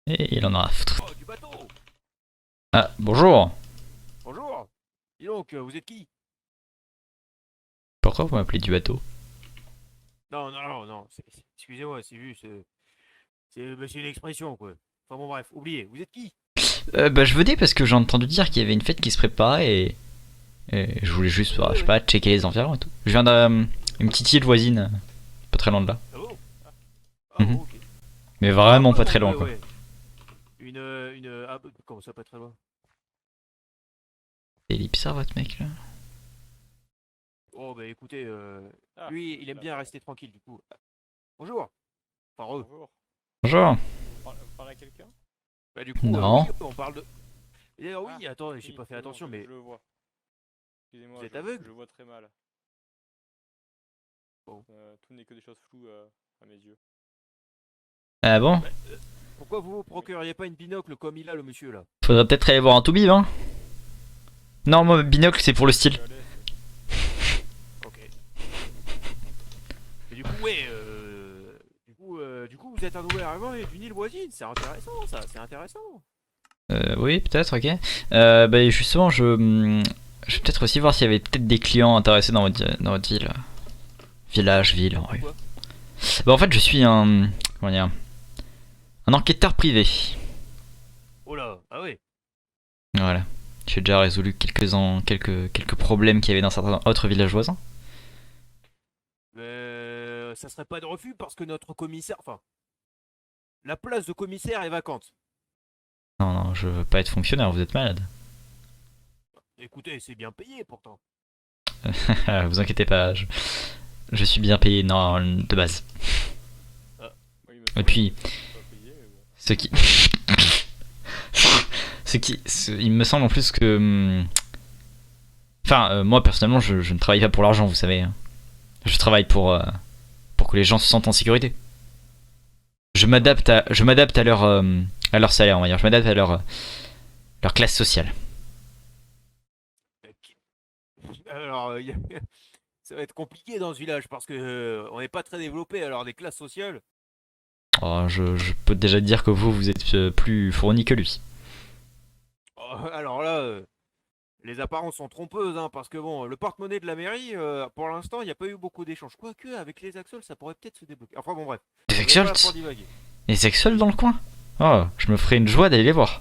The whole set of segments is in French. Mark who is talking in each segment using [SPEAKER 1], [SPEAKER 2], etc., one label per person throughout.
[SPEAKER 1] Et il en aura à foutre.
[SPEAKER 2] Oh, du bateau.
[SPEAKER 1] Ah, bonjour.
[SPEAKER 2] Bonjour. Dis donc, vous êtes qui?
[SPEAKER 1] Pourquoi vous m'appelez du bateau?
[SPEAKER 2] Non, non, non, non. Excusez-moi, c'est juste. C'est une expression, quoi. Enfin bon, bref, oubliez. Vous êtes qui?
[SPEAKER 1] Bah je venais parce que j'ai entendu dire qu'il y avait une fête qui se préparait et je voulais juste,
[SPEAKER 2] Oui,
[SPEAKER 1] je sais
[SPEAKER 2] oui.
[SPEAKER 1] pas, checker les environs et tout. Je viens d'une petite île voisine, pas très loin de là.
[SPEAKER 2] Ah bon? Ah
[SPEAKER 1] Mhm.
[SPEAKER 2] bon, ok.
[SPEAKER 1] Mais
[SPEAKER 2] Ah
[SPEAKER 1] vraiment
[SPEAKER 2] ouais,
[SPEAKER 1] pas
[SPEAKER 2] bon,
[SPEAKER 1] très loin
[SPEAKER 2] ouais,
[SPEAKER 1] quoi.
[SPEAKER 2] ouais. Ah, comment ça, pas très loin?
[SPEAKER 1] C'est bizarre votre mec là.
[SPEAKER 2] Oh, bah écoutez,
[SPEAKER 3] Ah,
[SPEAKER 2] lui, il aime
[SPEAKER 3] là,
[SPEAKER 2] bien rester tranquille, du coup. Bonjour. Enfin, eux.
[SPEAKER 3] bonjour.
[SPEAKER 1] Bonjour.
[SPEAKER 3] Vous parlez à quelqu'un?
[SPEAKER 2] Bah du coup, oui,
[SPEAKER 1] Non.
[SPEAKER 2] on parle de. Et d'ailleurs,
[SPEAKER 3] Ah,
[SPEAKER 2] oui, attends, j'ai
[SPEAKER 3] oui,
[SPEAKER 2] pas fait
[SPEAKER 3] c'est bon,
[SPEAKER 2] attention, mais
[SPEAKER 3] je le vois.
[SPEAKER 2] vous
[SPEAKER 3] Excusez-moi,
[SPEAKER 2] êtes aveugle?
[SPEAKER 3] je vois très mal.
[SPEAKER 2] Bon.
[SPEAKER 3] Tout n'est que des choses floues à mes yeux.
[SPEAKER 1] Ah bon?
[SPEAKER 2] Bah, pourquoi vous vous procureriez pas une binocle comme il a, le monsieur, là?
[SPEAKER 1] Faudrait peut-être aller voir un toubib hein. Non, moi binocle c'est pour le style.
[SPEAKER 3] Je laisse.
[SPEAKER 2] Ok. Mais du coup, ouais, du coup, vous êtes un nouvel arrivant d'une île voisine. C'est intéressant, ça, c'est intéressant.
[SPEAKER 1] Oui, peut-être, ok. Bah justement, je vais peut-être aussi voir s'il y avait peut-être des clients intéressés dans votre ville. Village, ville, en vrai.
[SPEAKER 2] Pourquoi?
[SPEAKER 1] Bah en fait, je suis un, comment dire, un enquêteur privé.
[SPEAKER 2] Oh là, ah ouais.
[SPEAKER 1] Voilà. J'ai déjà résolu quelques problèmes qu'il y avait dans certains autres villages voisins.
[SPEAKER 2] Mais ça serait pas de refus parce que notre commissaire, enfin, la place de commissaire est vacante.
[SPEAKER 1] Non, non, je veux pas être fonctionnaire, vous êtes malade.
[SPEAKER 2] Écoutez, c'est bien payé pourtant.
[SPEAKER 1] Vous inquiétez pas, je suis bien payé, non, de base.
[SPEAKER 3] Oui, il me
[SPEAKER 1] Et
[SPEAKER 3] semble
[SPEAKER 1] puis,
[SPEAKER 3] que je pas payé, mais bon.
[SPEAKER 1] ce qui... il me semble en plus que... Enfin, moi personnellement, je ne travaille pas pour l'argent, vous savez. Hein. Je travaille pour que les gens se sentent en sécurité. Je m'adapte à leur salaire, on va dire. Je m'adapte à leur classe sociale.
[SPEAKER 2] Alors, ça va être compliqué dans ce village parce que on n'est pas très développé. Alors, des classes sociales.
[SPEAKER 1] Oh, je peux déjà te dire que vous êtes plus fourni que lui.
[SPEAKER 2] Oh, alors là, les apparences sont trompeuses, hein, parce que bon, le porte-monnaie de la mairie, pour l'instant, il n'y a pas eu beaucoup d'échanges. Quoique, avec les Axols, ça pourrait peut-être se débloquer. Enfin bon, bref,
[SPEAKER 1] Des
[SPEAKER 2] on n'est pas là pour
[SPEAKER 1] Exalts?
[SPEAKER 2] divaguer.
[SPEAKER 1] Des Exalts dans le coin? Oh, je me ferais une joie d'aller les voir.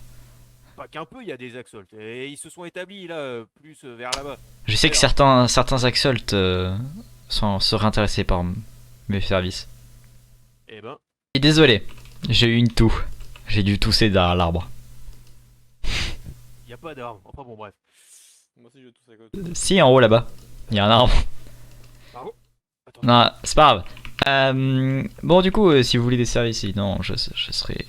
[SPEAKER 2] Pas qu'un peu, il y a des Axols. Et ils se sont établis là, plus vers là-bas.
[SPEAKER 1] Je sais que
[SPEAKER 2] D'ailleurs,
[SPEAKER 1] certains Exalts seraient intéressés par mes services.
[SPEAKER 2] eh ben,
[SPEAKER 1] Et désolé, j'ai eu une toux. J'ai dû tousser derrière l'arbre.
[SPEAKER 2] il n'y a pas d'armes. Enfin bon, bref.
[SPEAKER 3] Moi aussi, je tousse à côté.
[SPEAKER 1] Si, en haut là-bas, il y a un arbre.
[SPEAKER 2] Pardon. Attends.
[SPEAKER 1] Non, c'est pas grave. Bon, du coup, si vous voulez des services, sinon, je serai.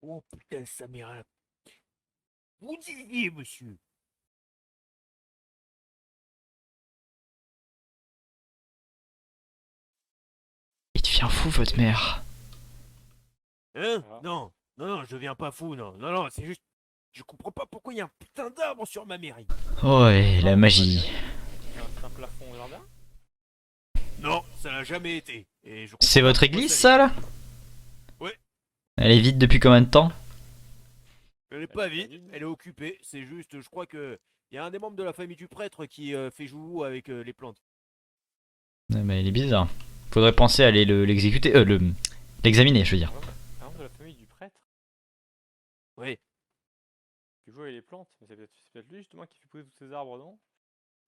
[SPEAKER 2] Oh putain, ça m'ira. Vous disiez, monsieur.
[SPEAKER 1] Il devient fou, votre mère.
[SPEAKER 2] Hein?
[SPEAKER 3] Ah.
[SPEAKER 2] Non, non, non, je deviens pas fou, non. Non, non, c'est juste. Je comprends pas pourquoi il y a un putain d'arbre sur ma mairie.
[SPEAKER 1] Oh, et la
[SPEAKER 3] Non,
[SPEAKER 1] magie.
[SPEAKER 3] c'est un plafond au jardin?
[SPEAKER 2] Non, ça l'a jamais été. Et je comprends
[SPEAKER 1] C'est
[SPEAKER 2] pas
[SPEAKER 1] votre
[SPEAKER 2] pourquoi
[SPEAKER 1] église,
[SPEAKER 2] ça
[SPEAKER 1] ça,
[SPEAKER 2] l'est.
[SPEAKER 1] là?
[SPEAKER 2] Ouais.
[SPEAKER 1] Elle est vide depuis combien de temps?
[SPEAKER 2] Elle est pas vide, elle est occupée. C'est juste, je crois que il y a un des membres de la famille du prêtre qui fait joujou avec les plantes.
[SPEAKER 1] Ouais, mais elle est bizarre. Faudrait penser à aller l'exécuter. L'examiner, je veux dire.
[SPEAKER 3] Un membre de la famille du prêtre
[SPEAKER 2] Ouais.
[SPEAKER 3] qui joue avec les plantes. Mais c'est peut-être lui justement qui fait pousser tous ces arbres, non?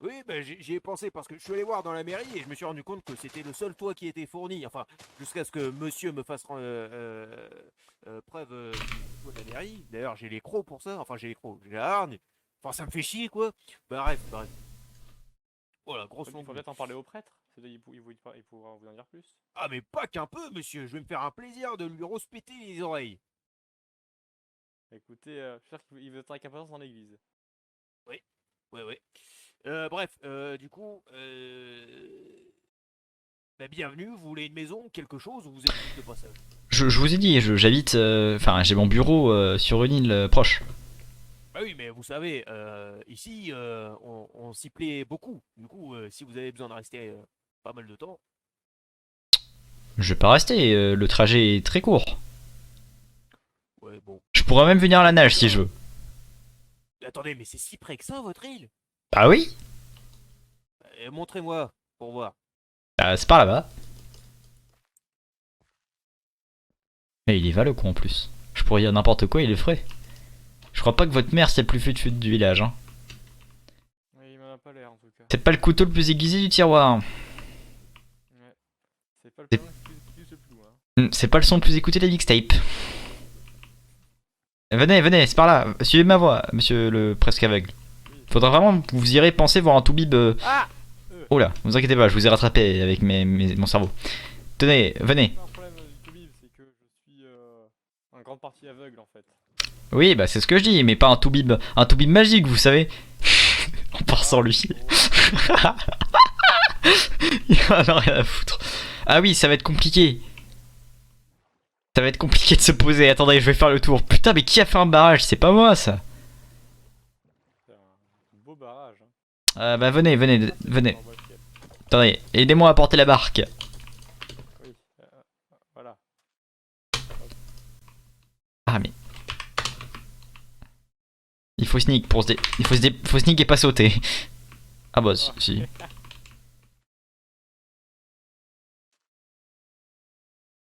[SPEAKER 2] Oui, bah, j'y ai pensé parce que je suis allé voir dans la mairie et je me suis rendu compte que c'était le seul toit qui était fourni. Enfin, jusqu'à ce que monsieur me fasse preuve du toit de la mairie. D'ailleurs, j'ai les crocs pour ça. Enfin, j'ai les crocs, j'ai la hargne. Enfin, ça me fait chier, quoi. Bah, bref, bref. Voilà, grosse
[SPEAKER 3] Il
[SPEAKER 2] longue.
[SPEAKER 3] faut peut-être en parler au prêtre. Il pourra vous en dire plus.
[SPEAKER 2] Ah, mais pas qu'un peu, monsieur. Je vais me faire un plaisir de lui respecter les oreilles.
[SPEAKER 3] Écoutez, je suis sûr qu'il vous attend avec impatience dans l'église.
[SPEAKER 2] Oui, oui, oui. Bref, du coup, bah, bienvenue. Vous voulez une maison, quelque chose, ou vous êtes juste de passage?
[SPEAKER 1] Je vous ai dit, j'habite. Enfin, j'ai mon bureau sur une île proche.
[SPEAKER 2] Bah oui, mais vous savez, ici, on s'y plaît beaucoup. Du coup, si vous avez besoin de rester Pas mal de temps.
[SPEAKER 1] Je vais pas rester, le trajet est très court.
[SPEAKER 2] Ouais, bon.
[SPEAKER 1] Je pourrais même venir à la nage si je veux.
[SPEAKER 2] Attendez, mais c'est si près que ça, votre île?
[SPEAKER 1] Ah oui?
[SPEAKER 2] Montrez-moi, pour voir.
[SPEAKER 1] C'est par là-bas. Mais il y va le con en plus. Je pourrais dire n'importe quoi, il est frais. Je crois pas que votre mère c'est le plus fut du village. Hein.
[SPEAKER 3] Ouais, il m'en a pas l'air en tout cas.
[SPEAKER 1] C'est pas le couteau le plus aiguisé du tiroir.
[SPEAKER 3] Ouais. C'est pas le
[SPEAKER 1] C'est-
[SPEAKER 3] plan qui se ploue, hein.
[SPEAKER 1] C'est pas le son le plus écouté de la mixtape. Venez, venez, c'est par là. Suivez ma voix, monsieur le presque aveugle.
[SPEAKER 3] Oui.
[SPEAKER 1] Faudra vraiment que vous irez penser voir un toubib.
[SPEAKER 2] Ah!
[SPEAKER 1] Oh là, vous inquiétez pas, je vous ai rattrapé avec mon cerveau. Tenez, venez.
[SPEAKER 3] C'est pas un problème du toubib, c'est que je suis en grande partie aveugle en fait.
[SPEAKER 1] Oui, bah c'est ce que je dis, mais pas un toubib magique, vous savez. On part sans lui. Il en a rien à foutre. Ah oui, ça va être compliqué. Ça va être compliqué de se poser. Attendez, je vais faire le tour. Putain, mais qui a fait un barrage? C'est pas moi ça.
[SPEAKER 3] C'est un beau barrage. Hein.
[SPEAKER 1] Bah venez, venez,
[SPEAKER 3] Ah, c'est
[SPEAKER 1] venez.
[SPEAKER 3] en bois de quête.
[SPEAKER 1] Attendez, aidez-moi à porter la barque.
[SPEAKER 3] Oui, voilà.
[SPEAKER 1] Ah mais... Il faut sneak pour se faut sneak et pas sauter. Ah bah si. si.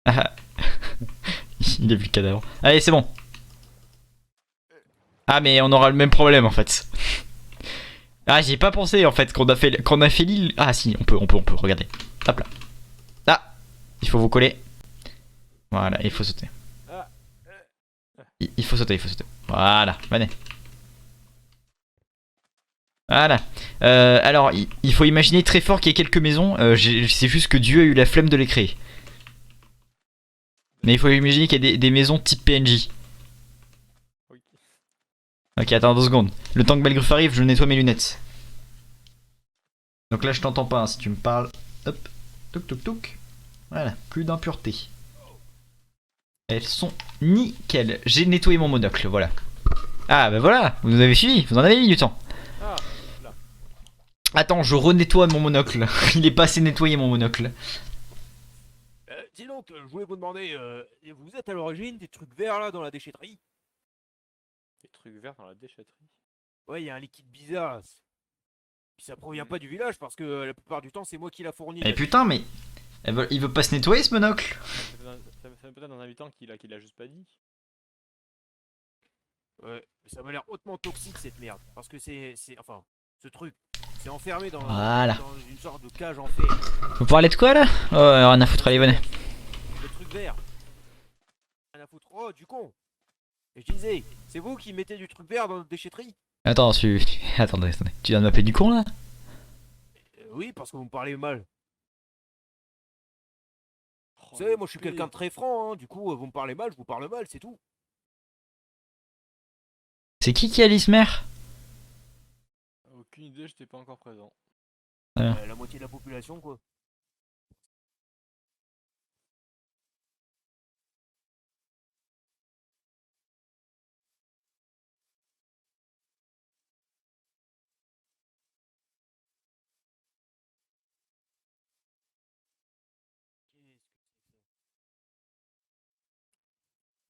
[SPEAKER 1] Ah. Il a vu le cadavre. Allez, c'est bon. Ah mais on aura le même problème en fait. Ah, j'y ai pas pensé en fait qu'on a fait l'île. Ah si, on peut, regardez. Hop là. Ah, il faut vous coller. Voilà, il faut sauter. Il faut sauter, il faut sauter. Voilà, venez. Voilà. Alors, il faut imaginer très fort qu'il y ait quelques maisons. C'est juste que Dieu a eu la flemme de les créer. Mais il faut imaginer qu'il y a des maisons type PNJ.
[SPEAKER 3] Oui.
[SPEAKER 1] Ok, attends 2 secondes. Le temps que Belgruf arrive, je nettoie mes lunettes. Donc là, je t'entends pas hein, si tu me parles. Hop, touk touk touk. Voilà, plus d'impuretés. Elles sont nickel. J'ai nettoyé mon monocle, voilà. Ah bah voilà, vous nous avez suivi, vous en avez mis du temps.
[SPEAKER 3] Ah, là.
[SPEAKER 1] Attends, je renettoie mon monocle. Il est pas assez nettoyé mon monocle.
[SPEAKER 2] Dis donc, je voulais vous demander, vous êtes à l'origine des trucs verts là dans la déchetterie?
[SPEAKER 3] Des trucs verts dans la déchetterie.
[SPEAKER 2] Ouais, il y a un liquide bizarre. Puis ça provient pas du village parce que la plupart du temps c'est moi qui l'a fourni.
[SPEAKER 1] Eh putain, mais il veut pas se nettoyer ce monocle.
[SPEAKER 3] C'est peut-être un habitant qui l'a juste pas dit.
[SPEAKER 2] Ouais, mais ça m'a l'air hautement toxique cette merde. Parce que enfin, ce truc, c'est enfermé
[SPEAKER 1] Voilà.
[SPEAKER 2] dans une sorte de cage en fer.
[SPEAKER 1] Vous parlez de quoi là? Oh, rien à foutre, allez, venez.
[SPEAKER 2] Le truc vert. Rien à foutre. Oh, du con. Et je disais, c'est vous qui mettez du truc vert dans notre déchetterie?
[SPEAKER 1] Attends, attendez. Tu viens de m'appeler du con là?
[SPEAKER 2] Oui, parce que vous me parlez mal.
[SPEAKER 3] Oh,
[SPEAKER 2] Vous savez, moi je suis quelqu'un de très franc, hein. Du coup, vous me parlez mal, je vous parle mal, c'est tout.
[SPEAKER 1] C'est qui a l'ismer?
[SPEAKER 3] Aucune idée, j'étais pas encore présent.
[SPEAKER 2] La moitié de la population, quoi.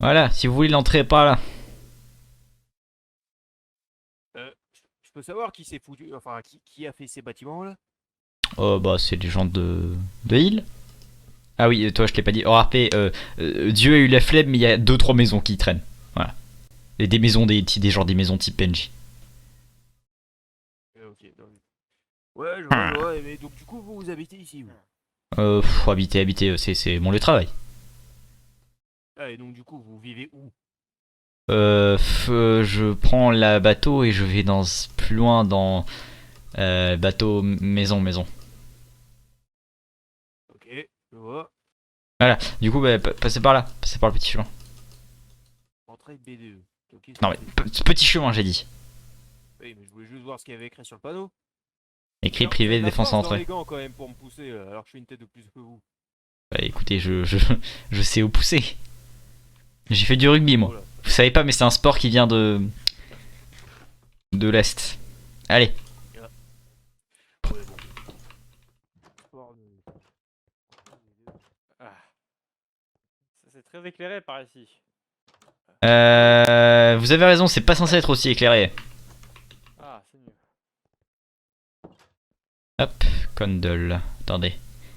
[SPEAKER 1] Voilà, si vous voulez l'entrée par là.
[SPEAKER 2] Je peux savoir qui s'est foutu, enfin, qui a fait ces bâtiments là?
[SPEAKER 1] Oh bah c'est les gens de Hill. Ah oui, toi je l'ai pas dit. Oh RP, Dieu a eu la flemme mais il y a 2-3 maisons qui traînent. Voilà. Et des maisons, des maisons type PNJ.
[SPEAKER 2] Ok, non, ouais, je vois, mais donc du coup, vous habitez ici, vous.
[SPEAKER 1] Habiter, c'est mon lieu de travail.
[SPEAKER 2] Ah, et donc du coup, vous vivez où?
[SPEAKER 1] Je prends la bateau et je vais plus loin dans bateau maison.
[SPEAKER 2] Ok, je vois.
[SPEAKER 1] Voilà, du coup bah, passez par là, passez par le petit chemin.
[SPEAKER 2] Entrée B2. Ok,
[SPEAKER 1] Non mais petit chemin j'ai dit.
[SPEAKER 2] oui, mais je voulais juste voir ce qu'il y avait écrit sur le panneau.
[SPEAKER 1] Écrit
[SPEAKER 2] Alors,
[SPEAKER 1] privé
[SPEAKER 2] vous avez de la
[SPEAKER 1] défense
[SPEAKER 2] force dans
[SPEAKER 1] entrée.
[SPEAKER 2] les gants quand même pour me pousser, alors que je suis une tête de plus que vous.
[SPEAKER 1] Bah écoutez, je sais où pousser. J'ai fait du rugby moi.
[SPEAKER 2] Voilà.
[SPEAKER 1] Vous savez pas mais c'est un sport qui vient de l'Est. Allez.
[SPEAKER 2] Ouais, bon. Sport
[SPEAKER 3] Ah. C'est très éclairé par ici.
[SPEAKER 1] Vous avez raison, c'est pas censé être aussi éclairé.
[SPEAKER 3] Ah, c'est mieux.
[SPEAKER 1] Hop, Condol. Attendez.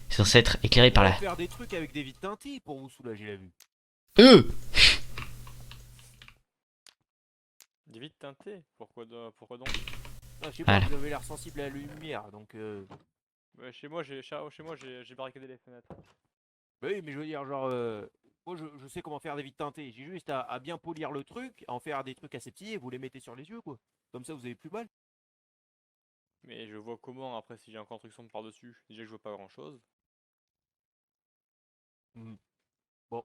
[SPEAKER 1] C'est censé être éclairé par là.
[SPEAKER 2] Faire des trucs avec des vitres teintées pour vous soulager la vue.
[SPEAKER 3] Des vitres teintées. Pourquoi donc?
[SPEAKER 2] Ah, je sais pas,
[SPEAKER 1] Voilà.
[SPEAKER 2] vous avez l'air sensible à la lumière, donc
[SPEAKER 3] Ouais, chez moi, j'ai barricadé les fenêtres.
[SPEAKER 2] bah oui, mais je veux dire, genre, moi je sais comment faire des vitres teintées. J'ai juste à bien polir le truc, à en faire des trucs assez petits et vous les mettez sur les yeux, quoi. Comme ça, vous avez plus mal.
[SPEAKER 3] Mais je vois comment après si j'ai encore un truc sombre par-dessus. Déjà que je vois pas grand-chose.
[SPEAKER 2] Bon,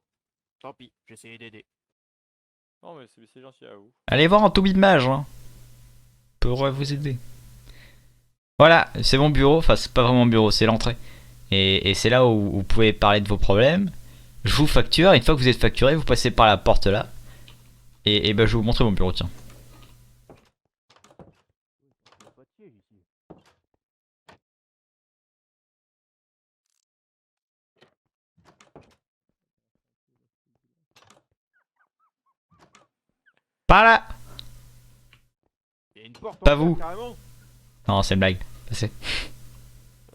[SPEAKER 2] tant pis, j'essayais d'aider.
[SPEAKER 3] Non, mais c'est gentil à vous.
[SPEAKER 1] Allez voir en Toby de Mage, hein. Pourrait vous aider. Voilà, c'est mon bureau. Enfin, c'est pas vraiment mon bureau, c'est l'entrée. Et c'est là où vous pouvez parler de vos problèmes. Je vous facture. Et une fois que vous êtes facturé, vous passez par la porte là. Et ben, je vais vous montrer mon bureau, tiens.
[SPEAKER 2] Pas de siège ici.
[SPEAKER 1] Par là.
[SPEAKER 2] Il y a une porte en
[SPEAKER 1] Pas
[SPEAKER 2] fer,
[SPEAKER 1] vous.
[SPEAKER 2] carrément.
[SPEAKER 1] Non, c'est une blague. Passez.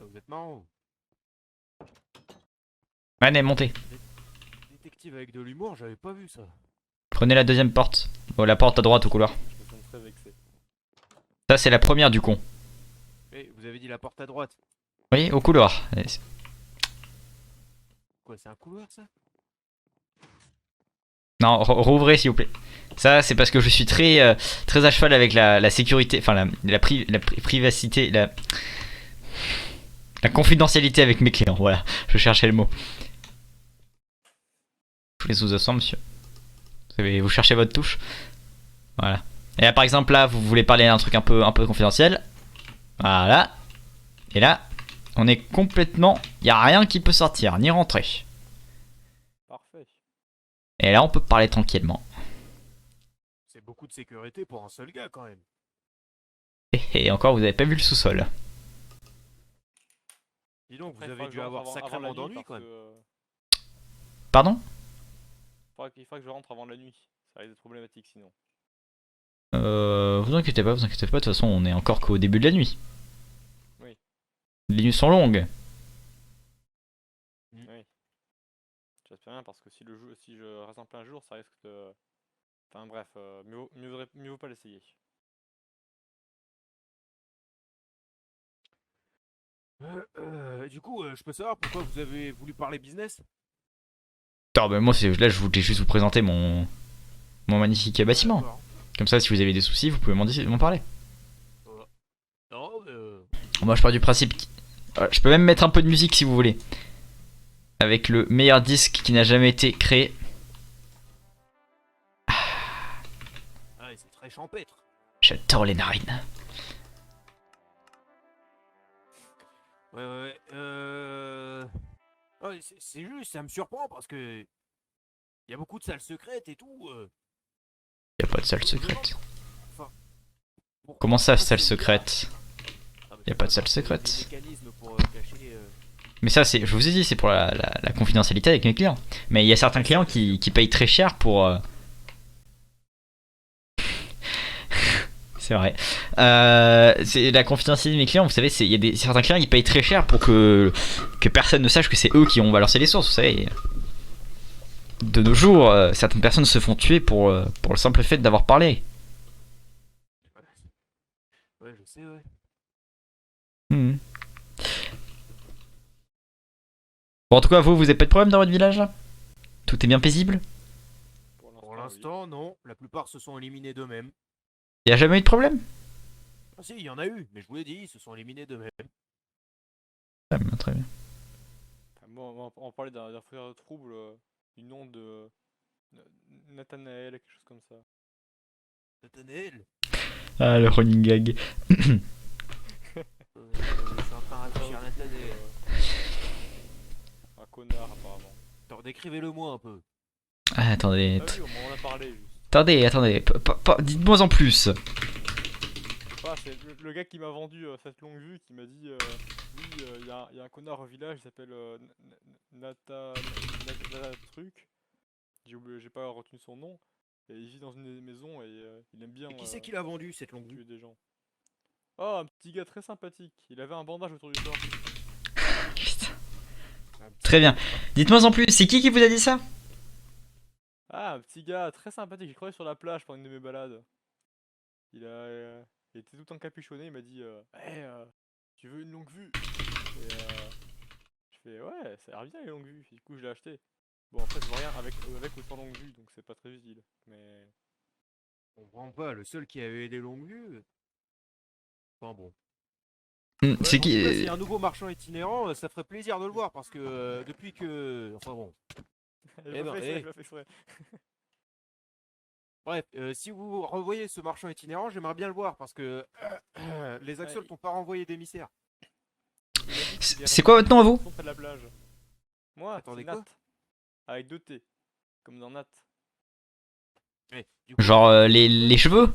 [SPEAKER 2] Vous êtes marrant.
[SPEAKER 1] Allez, montez.
[SPEAKER 2] Détective avec de l'humour, j'avais pas vu ça.
[SPEAKER 1] Prenez la deuxième porte. Oh, la porte à droite au couloir.
[SPEAKER 3] Je me sens très vexé.
[SPEAKER 1] Ça, c'est la première du con.
[SPEAKER 2] Eh, vous avez dit la porte à droite.
[SPEAKER 1] Oui, au couloir.
[SPEAKER 2] Quoi, c'est un couloir ça?
[SPEAKER 1] Non, rouvrez s'il vous plaît. Ça, c'est parce que je suis très, très à cheval avec la sécurité, enfin la privacité, la confidentialité avec mes clients. Voilà, je cherchais le mot. Je vous asseoir, monsieur. Vous cherchez votre touche. Voilà. Et là, par exemple, là, vous voulez parler d'un truc un peu confidentiel. Voilà. Et là, on est complètement. Il n'y a rien qui peut sortir, ni rentrer.
[SPEAKER 3] Parfait.
[SPEAKER 1] Et là, on peut parler tranquillement.
[SPEAKER 2] C'est beaucoup de sécurité pour un seul gars quand même.
[SPEAKER 1] Et encore, vous avez pas vu le sous-sol.
[SPEAKER 2] Dis donc,
[SPEAKER 3] Après,
[SPEAKER 2] vous
[SPEAKER 3] il faudra
[SPEAKER 2] avez
[SPEAKER 3] que
[SPEAKER 2] dû
[SPEAKER 3] je rentre
[SPEAKER 2] avoir
[SPEAKER 3] avant
[SPEAKER 2] sacrément
[SPEAKER 3] la nuit
[SPEAKER 2] d'ennuis
[SPEAKER 3] parce
[SPEAKER 2] quand même.
[SPEAKER 3] que,
[SPEAKER 1] Pardon?
[SPEAKER 3] il faudra que je rentre avant la nuit. Ça risque d'être problématique sinon.
[SPEAKER 1] Vous inquiétez pas, vous inquiétez pas. De toute façon, on est encore qu'au début de la nuit.
[SPEAKER 3] Oui.
[SPEAKER 1] Les nuits sont longues.
[SPEAKER 3] Oui. J'espère bien parce que si je reste en plein jour, ça risque de. Enfin bref, mieux vaut pas l'essayer.
[SPEAKER 2] Du coup, je peux savoir pourquoi vous avez voulu parler business?
[SPEAKER 1] Ah, bah, moi, là, je voulais juste vous présenter mon magnifique bâtiment.
[SPEAKER 2] D'accord.
[SPEAKER 1] Comme ça, si vous avez des soucis, vous pouvez m'en parler.
[SPEAKER 2] Non,
[SPEAKER 1] Moi, je pars du principe. Je peux même mettre un peu de musique si vous voulez. Avec le meilleur disque qui n'a jamais été créé.
[SPEAKER 2] ah, c'est très champêtre.
[SPEAKER 1] J'adore les narines.
[SPEAKER 2] Ouais. Ouais, c'est juste, ça me surprend parce que il y a beaucoup de salles secrètes et tout.
[SPEAKER 1] Y'a pas de salle secrète.
[SPEAKER 2] Enfin,
[SPEAKER 1] Comment ça,
[SPEAKER 2] pourquoi
[SPEAKER 1] salle
[SPEAKER 2] c'est
[SPEAKER 1] secrète?
[SPEAKER 2] Ah, bah,
[SPEAKER 1] Y a
[SPEAKER 2] je
[SPEAKER 1] pas de
[SPEAKER 2] sais
[SPEAKER 1] salle secrète.
[SPEAKER 2] des mécanismes pour cacher.
[SPEAKER 1] Mais ça, c'est, je vous ai dit, c'est pour la confidentialité avec mes clients. Mais il y a certains clients qui payent très cher pour. C'est vrai. C'est la confidentialité de mes clients. Vous savez, il y a certains clients qui payent très cher pour que personne ne sache que c'est eux qui ont balancé les sources. Vous savez. De nos jours, certaines personnes se font tuer pour le simple fait d'avoir parlé.
[SPEAKER 2] Ouais, je sais, ouais.
[SPEAKER 1] Hmm. Bon, en tout cas, vous avez pas de problème dans votre village là? Tout est bien paisible?
[SPEAKER 2] Pour
[SPEAKER 3] oui.
[SPEAKER 2] l'instant, non. La plupart se sont éliminés d'eux-mêmes.
[SPEAKER 1] Y a jamais eu de problème?
[SPEAKER 2] Ah si, il y en a eu, mais je vous l'ai dit, ils se sont éliminés d'eux-mêmes.
[SPEAKER 1] Ah, bah, très bien.
[SPEAKER 3] Enfin, bon, on parlait d'un frère de trouble du nom de Nathanaël, quelque chose comme ça.
[SPEAKER 2] Nathanaël.
[SPEAKER 1] Ah, le running gag.
[SPEAKER 2] Je suis en train de réfléchir à Nathanaël.
[SPEAKER 3] Un connard apparemment.
[SPEAKER 2] Alors, décrivez-le moi un peu.
[SPEAKER 1] Ah, attendez.
[SPEAKER 3] Ah oui, on en a parlé juste.
[SPEAKER 1] Attendez. Dites-moi en plus.
[SPEAKER 3] Ah, c'est le gars qui m'a vendu cette longue vue qui m'a dit oui, il y a y a un connard au village, il s'appelle Nata truc. J'ai pas retenu son nom. Et il vit dans une maison et il aime bien
[SPEAKER 2] Et qui c'est qui l'a vendu cette longue vue?
[SPEAKER 3] tuer des gens. Oh, un petit gars très sympathique. Il avait un bandage autour du corps.
[SPEAKER 1] Putain.
[SPEAKER 2] Un petit-
[SPEAKER 1] Très bien. Dites-moi en plus, c'est qui vous a dit ça?
[SPEAKER 3] Ah, un petit gars très sympathique. J'ai croisé sur la plage pendant une de mes balades. Il était tout encapuchonné. Il m'a dit hey, tu veux une longue vue? Et je fais ouais, ça a l'air bien les longues vues. Du coup, je l'ai acheté. Bon, en fait, je vois rien avec ou sans longue vue, donc c'est pas très utile. Mais.
[SPEAKER 2] Je comprends pas, le seul qui avait des longues vues. Enfin bon.
[SPEAKER 1] Hmm,
[SPEAKER 2] Ouais,
[SPEAKER 1] c'est
[SPEAKER 2] en tout cas,
[SPEAKER 1] qui
[SPEAKER 2] c'est un nouveau marchand itinérant, ça ferait plaisir de le voir parce que depuis que. Enfin bon.
[SPEAKER 3] J'ai
[SPEAKER 2] ben,
[SPEAKER 3] pas fait
[SPEAKER 2] eh.
[SPEAKER 3] exprès, j'ai pas fait exprès.
[SPEAKER 2] Bref, si vous revoyez ce marchand itinérant, j'aimerais bien le voir parce que les Axols n'ont pas renvoyé d'émissaire.
[SPEAKER 3] Il m'a dit qu'il est
[SPEAKER 1] C'est quoi votre nom à vous?
[SPEAKER 3] près de la plage. Moi,
[SPEAKER 2] Attendez,
[SPEAKER 3] c'est
[SPEAKER 2] quoi?
[SPEAKER 3] Nat. Avec 2 T. Comme dans Nat.
[SPEAKER 2] Ouais, du coup,
[SPEAKER 1] Genre les cheveux?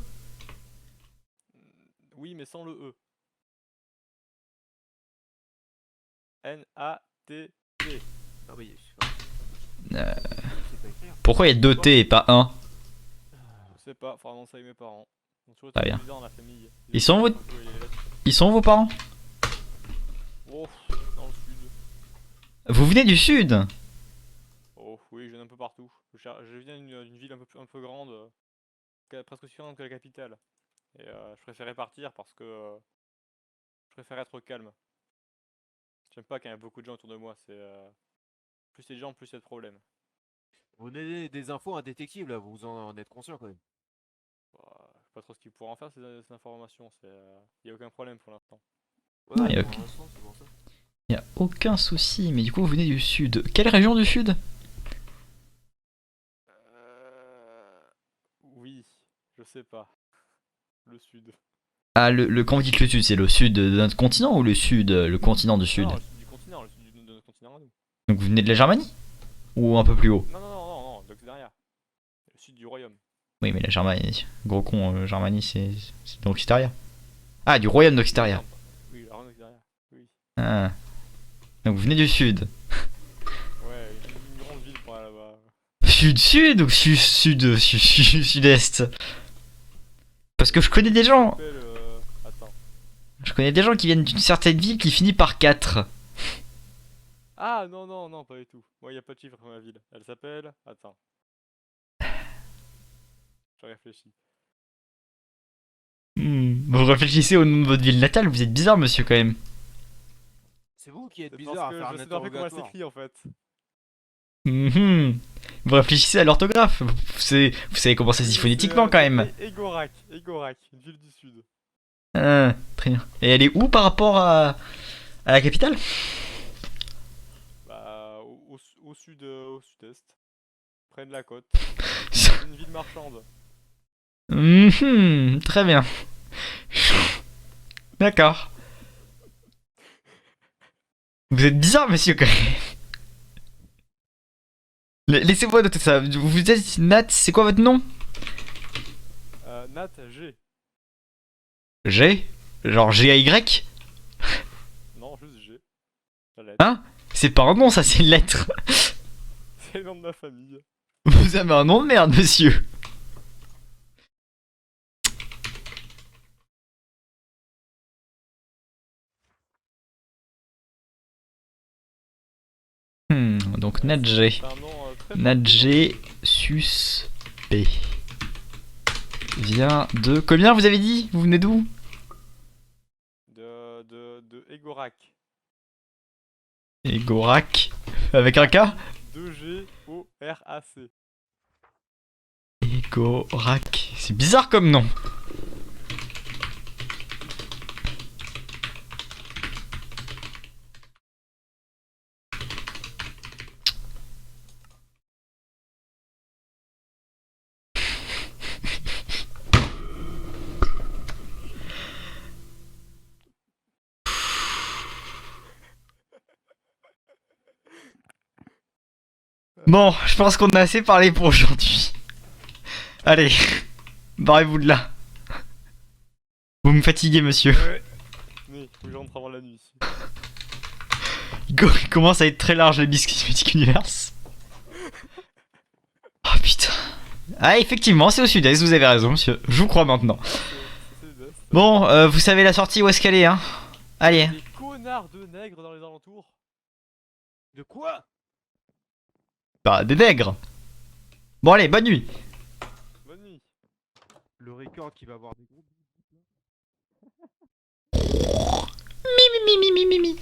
[SPEAKER 3] Oui, mais sans le E. N-A-T-T.
[SPEAKER 2] ah oui,
[SPEAKER 1] Euh,
[SPEAKER 2] je sais pas écrire.
[SPEAKER 1] Pourquoi il y a 2 T et pas 1?
[SPEAKER 3] Je sais pas, faudra annoncer avec mes parents. Ils ont toujours
[SPEAKER 1] Pas
[SPEAKER 3] été
[SPEAKER 1] bien.
[SPEAKER 3] bizarres dans la famille.
[SPEAKER 1] Ils sont où
[SPEAKER 3] ont joué les lettres.
[SPEAKER 1] Ils sont où vos parents?
[SPEAKER 3] Oh, dans le sud.
[SPEAKER 1] Vous venez du sud?
[SPEAKER 3] Oh, oui, je viens un peu partout. Je viens d'une ville un peu grande, presque aussi grande que la capitale. Et je préférais partir parce que je préfère être calme. J'aime pas quand il y a beaucoup de gens autour de moi. Plus il y a de gens, plus il y a de problèmes.
[SPEAKER 2] Vous donnez des infos à un détective là, vous en êtes conscient quand même.
[SPEAKER 3] Bah, je sais pas trop ce qu'il pourra en faire ces informations. Il y a aucun problème pour l'instant.
[SPEAKER 2] Ouais,
[SPEAKER 1] Ah, y a
[SPEAKER 2] pour
[SPEAKER 1] ok.
[SPEAKER 2] l'instant, c'est bon ça.
[SPEAKER 1] Y a aucun souci, mais du coup vous venez du sud. Quelle région du sud?
[SPEAKER 3] Oui, je sais pas. Le sud.
[SPEAKER 1] Ah, quand vous dites le sud, c'est le sud de notre continent ou le sud, le continent du sud?
[SPEAKER 3] Non, le sud du continent, le sud de notre continent à nous.
[SPEAKER 1] Donc vous venez de la Germanie? Ou un peu plus haut?
[SPEAKER 3] Non, d'Oxdaria. Le sud du royaume.
[SPEAKER 1] Oui, mais la Germanie, gros con, Germanie c'est d'Oxtaria. Ah, du royaume d'Oxtaria.
[SPEAKER 3] Oui, le royaume d'Oxdaria. Oui.
[SPEAKER 1] Ah. Donc vous venez du sud.
[SPEAKER 3] Ouais, une grande ville pour aller là-bas.
[SPEAKER 1] Sud-sud ou sud-est? Parce que je connais des gens.
[SPEAKER 3] Attends.
[SPEAKER 1] Je connais des gens qui viennent d'une certaine ville qui finit par 4.
[SPEAKER 3] Ah non, pas du tout. Moi, y a pas de chiffre dans ma ville. Elle s'appelle. Attends. Je réfléchis.
[SPEAKER 1] Vous réfléchissez au nom de votre ville natale, vous êtes bizarre monsieur quand même.
[SPEAKER 2] C'est vous qui êtes
[SPEAKER 3] C'est
[SPEAKER 2] bizarre à
[SPEAKER 3] parce que
[SPEAKER 2] faire un
[SPEAKER 3] je sais pas comment elle
[SPEAKER 2] interrogatoire.
[SPEAKER 3] s'écrit en fait.
[SPEAKER 1] Vous réfléchissez à l'orthographe. Vous savez comment ça se dit phonétiquement quand même.
[SPEAKER 3] Egorac, une ville du sud.
[SPEAKER 1] Ah, très bien. Et elle est où par rapport à la capitale?
[SPEAKER 3] Bah, au sud, au sud-est. Près de la côte. C'est une ville marchande.
[SPEAKER 1] Très bien. D'accord. Vous êtes bizarre, monsieur, quand même. Laissez-moi noter ça. Vous êtes Nat, c'est quoi votre nom?
[SPEAKER 3] Nat G.
[SPEAKER 1] G? Genre G-A-Y?
[SPEAKER 3] Non, juste G. La lettre.
[SPEAKER 1] Hein? C'est pas un nom, ça, c'est une lettre.
[SPEAKER 3] C'est le nom de ma famille.
[SPEAKER 1] Vous avez un nom de merde, monsieur. Donc Nat G.
[SPEAKER 3] C'est un nom très
[SPEAKER 1] Nat
[SPEAKER 3] fort.
[SPEAKER 1] G suspect. Vient de. Combien vous avez dit? Vous venez d'où?
[SPEAKER 3] De Egorac.
[SPEAKER 1] Egorac. Avec un K?
[SPEAKER 3] 2G-O-R-A-C.
[SPEAKER 1] Egorac. C'est bizarre comme nom. Bon, je pense qu'on a assez parlé pour aujourd'hui. Allez, barrez-vous de là. Vous me fatiguez, monsieur.
[SPEAKER 3] Mais faut que je rentre avant la nuit.
[SPEAKER 1] Il commence à être très large les biscuits Mythic Universe. Oh putain. Ah effectivement c'est au sud-est, vous avez raison monsieur, je vous crois maintenant. Bon, vous savez la sortie où est-ce qu'elle est hein. Allez.
[SPEAKER 3] Des connards de nègres dans les alentours.
[SPEAKER 2] De quoi?
[SPEAKER 1] Bah des nègres. Bon allez, bonne nuit.
[SPEAKER 3] Bonne nuit.
[SPEAKER 2] Le record qui va avoir des gros.
[SPEAKER 1] Mi mi mi mi mi mi mi.